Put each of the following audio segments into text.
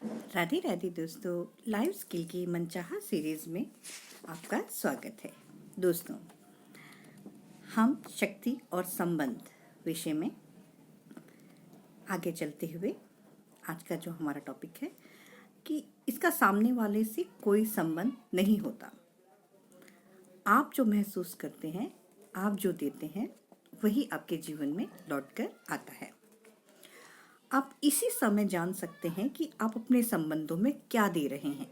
राधे राधे दोस्तों, life skill की मनचाहा सीरीज में आपका स्वागत है। दोस्तों, हम शक्ति और संबंध विषय में आगे चलते हुए आज का जो हमारा टॉपिक है कि इसका सामने वाले से कोई संबंध नहीं होता। आप जो महसूस करते हैं, आप जो देते हैं, वही आपके जीवन में लौटकर आता है। आप इसी समय जान सकते हैं कि आप अपने संबंधों में क्या दे रहे हैं।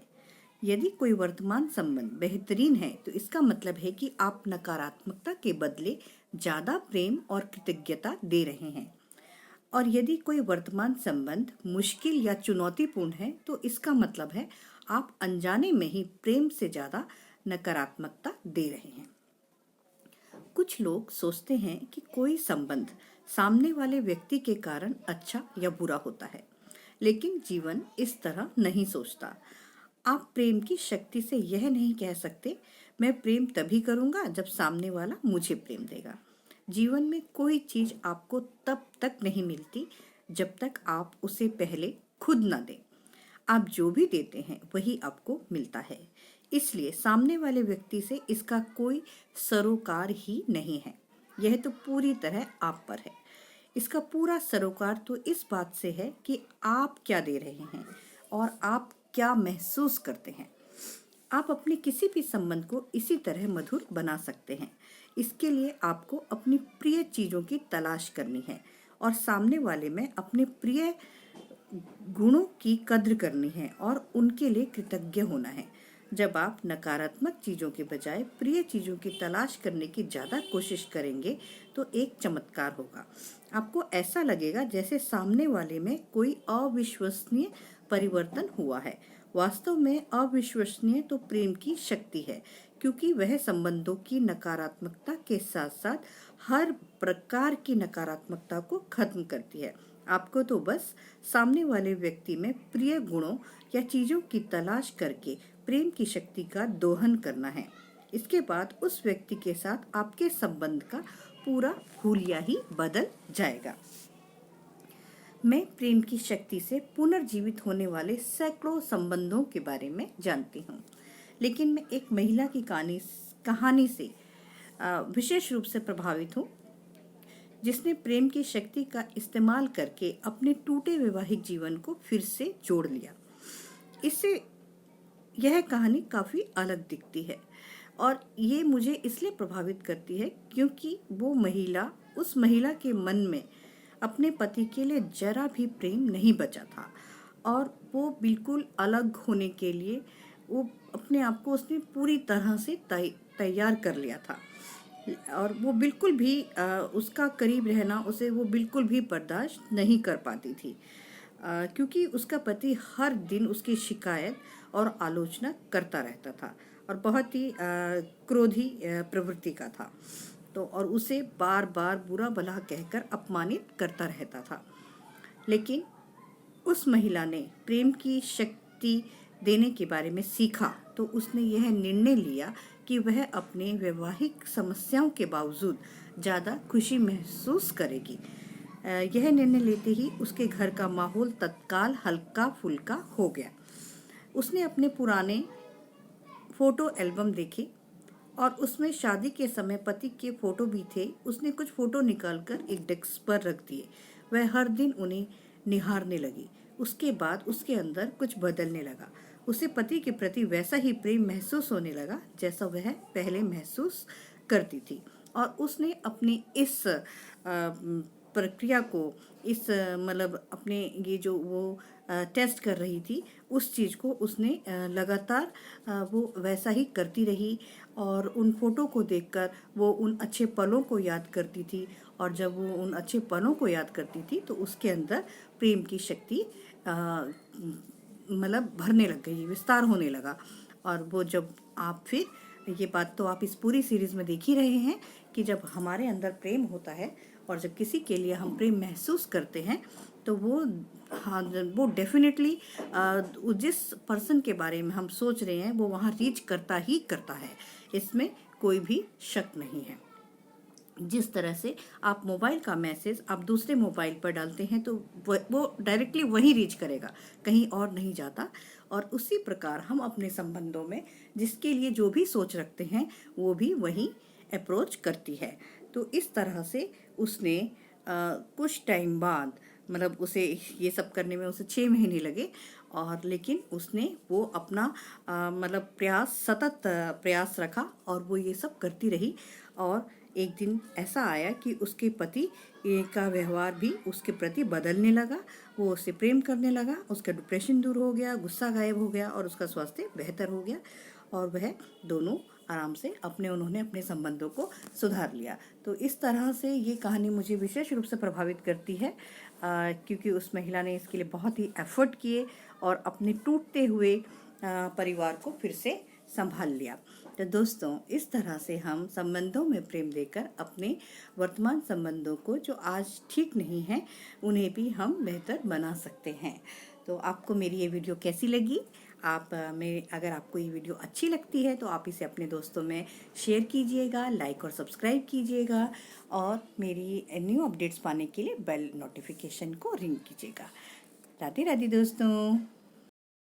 यदि कोई वर्तमान संबंध बेहतरीन है तो इसका मतलब है कि आप नकारात्मकता के बदले ज़्यादा प्रेम और कृतज्ञता दे रहे हैं। और यदि कोई वर्तमान संबंध मुश्किल या चुनौतीपूर्ण है तो इसका मतलब है आप अनजाने में ही प्रेम से ज़्यादा नकारात्मकता दे रहे हैं। कुछ लोग सोचते हैं कि कोई संबंध सामने वाले व्यक्ति के कारण अच्छा या बुरा होता है, लेकिन जीवन इस तरह नहीं सोचता। आप प्रेम की शक्ति से यह नहीं कह सकते, मैं प्रेम तभी करूंगा जब सामने वाला मुझे प्रेम देगा। जीवन में कोई चीज आपको तब तक नहीं मिलती जब तक आप उसे पहले खुद न दें। आप जो भी देते हैं वही आपको मिलता है, इसलिए सामने वाले व्यक्ति से इसका कोई सरोकार ही नहीं है। यह तो पूरी तरह आप पर है। इसका पूरा सरोकार तो इस बात से है कि आप क्या दे रहे हैं और आप क्या महसूस करते हैं। आप अपने किसी भी संबंध को इसी तरह मधुर बना सकते हैं। इसके लिए आपको अपनी प्रिय चीज़ों की तलाश करनी है और सामने वाले में अपने प्रिय गुणों की कद्र करनी है और उनके लिए कृतज्ञ होना है। जब आप नकारात्मक चीज़ों के बजाय प्रिय चीज़ों की तलाश करने की ज़्यादा कोशिश करेंगे तो एक चमत्कार होगा। आपको ऐसा लगेगा जैसे सामने वाले में कोई अविश्वसनीय परिवर्तन हुआ है। वास्तव में अविश्वसनीय तो प्रेम की शक्ति है, क्योंकि वह संबंधों की नकारात्मकता के साथ साथ हर प्रकार की नकारात्मकता को खत्म करती है। आपको तो बस सामने वाले व्यक्ति में प्रिय गुणों या चीज़ों की तलाश करके प्रेम की शक्ति का दोहन करना है। इसके बाद उस व्यक्ति के साथ आपके संबंध का पूरा हुलिया ही बदल जाएगा। मैं प्रेम की शक्ति से पुनर्जीवित होने वाले सैकड़ों संबंधों के बारे में जानती हूँ, लेकिन मैं एक महिला की कहानी से विशेष रूप से प्रभावित हूँ, जिसने प्रेम की शक्ति का इस्तेमाल करके अपने टूटे वैवाहिक जीवन को फिर से जोड़ लिया। इससे यह कहानी काफ़ी अलग दिखती है और ये मुझे इसलिए प्रभावित करती है क्योंकि उस महिला के मन में अपने पति के लिए जरा भी प्रेम नहीं बचा था और वो बिल्कुल अलग होने के लिए वो अपने आप को उसने पूरी तरह से तैयार कर लिया था और वो बिल्कुल भी उसका करीब रहना उसे वो बिल्कुल भी बर्दाश्त नहीं कर पाती थी, क्योंकि उसका पति हर दिन उसकी शिकायत और आलोचना करता रहता था और बहुत ही क्रोधी प्रवृत्ति का था। तो और उसे बार बार बुरा भला कहकर अपमानित करता रहता था। लेकिन उस महिला ने प्रेम की शक्ति देने के बारे में सीखा तो उसने यह निर्णय लिया कि वह अपने वैवाहिक समस्याओं के बावजूद ज़्यादा खुशी महसूस करेगी। यह निर्णय लेते ही उसके घर का माहौल तत्काल हल्का फुल्का हो गया। उसने अपने पुराने फ़ोटो एल्बम देखे और उसमें शादी के समय पति के फ़ोटो भी थे। उसने कुछ फ़ोटो निकालकर एक डेस्क पर रख दिए। वह हर दिन उन्हें निहारने लगी। उसके बाद उसके अंदर कुछ बदलने लगा। उसे पति के प्रति वैसा ही प्रेम महसूस होने लगा जैसा वह पहले महसूस करती थी और उसने अपनी इस प्रक्रिया को मतलब अपने ये जो वो टेस्ट कर रही थी उस चीज़ को उसने लगातार वो वैसा ही करती रही और उन फोटो को देखकर वो उन अच्छे पलों को याद करती थी और जब वो उन अच्छे पलों को याद करती थी तो उसके अंदर प्रेम की शक्ति मतलब भरने लग गई, विस्तार होने लगा। और वो जब आप फिर ये बात तो आप इस पूरी सीरीज़ में देख ही रहे हैं कि जब हमारे अंदर प्रेम होता है और जब किसी के लिए हम प्रेम महसूस करते हैं तो वो डेफिनेटली जिस पर्सन के बारे में हम सोच रहे हैं वो वहाँ रीच करता ही करता है, इसमें कोई भी शक नहीं है। जिस तरह से आप मोबाइल का मैसेज आप दूसरे मोबाइल पर डालते हैं तो वो डायरेक्टली वहीं रीच करेगा, कहीं और नहीं जाता। और उसी प्रकार हम अपने संबंधों में जिसके लिए जो भी सोच रखते हैं वो भी वहीं अप्रोच करती है। तो इस तरह से उसने कुछ टाइम बाद, मतलब उसे ये सब करने में उसे 6 महीने लगे, और लेकिन उसने वो अपना मतलब सतत प्रयास रखा और वो ये सब करती रही। और एक दिन ऐसा आया कि उसके पति का व्यवहार भी उसके प्रति बदलने लगा, वो उससे प्रेम करने लगा, उसका डिप्रेशन दूर हो गया, गुस्सा गायब हो गया और उसका स्वास्थ्य बेहतर हो गया, और वह दोनों आराम से उन्होंने अपने संबंधों को सुधार लिया। तो इस तरह से ये कहानी मुझे विशेष रूप से प्रभावित करती है, क्योंकि उस महिला ने इसके लिए बहुत ही एफर्ट किए और अपने टूटते हुए परिवार को फिर से संभाल लिया। तो दोस्तों, इस तरह से हम संबंधों में प्रेम देकर अपने वर्तमान संबंधों को जो आज ठीक नहीं है उन्हें भी हम बेहतर बना सकते हैं। तो आपको मेरी ये वीडियो कैसी लगी? अगर आपको ये वीडियो अच्छी लगती है तो आप इसे अपने दोस्तों में शेयर कीजिएगा, लाइक और सब्सक्राइब कीजिएगा, और मेरी न्यू अपडेट्स पाने के लिए बेल नोटिफिकेशन को रिंग कीजिएगा। राधे राधे दोस्तों।